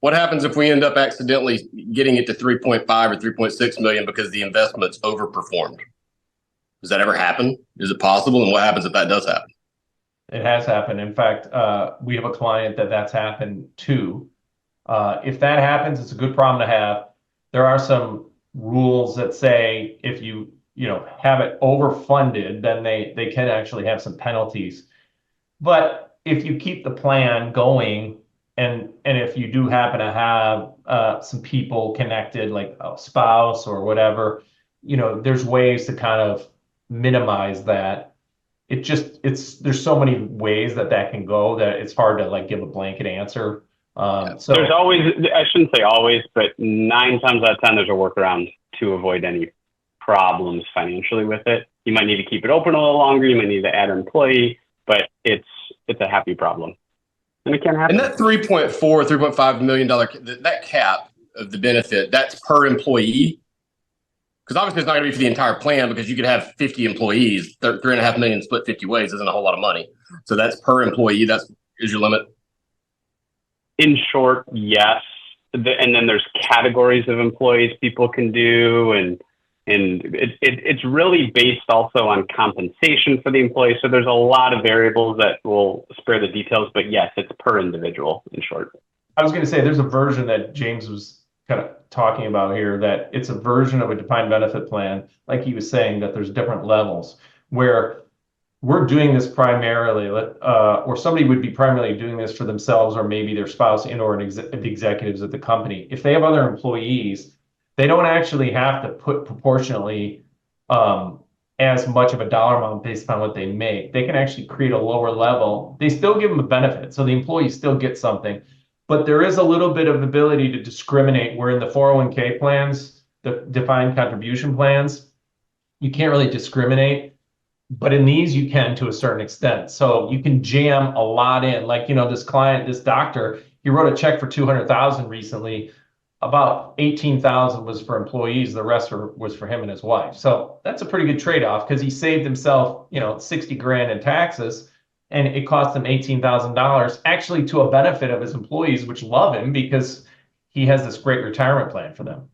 What happens if we end up accidentally getting it to 3.5 or 3.6 million because the investment's overperformed? Does that ever happen? Is it possible? And what happens if that does happen? It has happened. In fact, we have a client that's happened to. If that happens, it's a good problem to have. There are some rules that say if you have it overfunded, then they can actually have some penalties. But if you keep the plan going, and if you do happen to have some people connected, like a spouse or whatever, there's ways to kind of minimize that. There's so many ways that can go that it's hard to like give a blanket answer. There's always, I shouldn't say always, but 9 times out of 10, there's a workaround to avoid any problems financially with it. You might need to keep it open a little longer. You might need to add an employee, but it's a happy problem. And it can happen. And that $3.5 million, that cap of the benefit, that's per employee? Because obviously it's not going to be for the entire plan, because you could have 50 employees. 3.5 million split 50 ways isn't a whole lot of money. So that's per employee. Is your limit. In short, yes. And then there's categories of employees people can do, and it's really based also on compensation for the employee. So there's a lot of variables that will spare the details, but yes, it's per individual, in short. I was going to say there's a version that James was kind of talking about here, that it's a version of a defined benefit plan, like he was saying, that there's different levels where we're doing this primarily, or somebody would be primarily doing this for themselves, or maybe their spouse or the executives at the company. If they have other employees, they don't actually have to put proportionally as much of a dollar amount based on what they make. They can actually create a lower level. They still give them a benefit, so the employees still get something. But there is a little bit of ability to discriminate, where in the 401k plans, the defined contribution plans, you can't really discriminate. But in these, you can to a certain extent. So you can jam a lot in. Like, this client, this doctor, he wrote a check for $200,000 recently. About 18,000 was for employees. The rest was for him and his wife. So that's a pretty good trade-off, because he saved himself, 60 grand in taxes, and it cost him $18,000, actually to a benefit of his employees, which love him because he has this great retirement plan for them.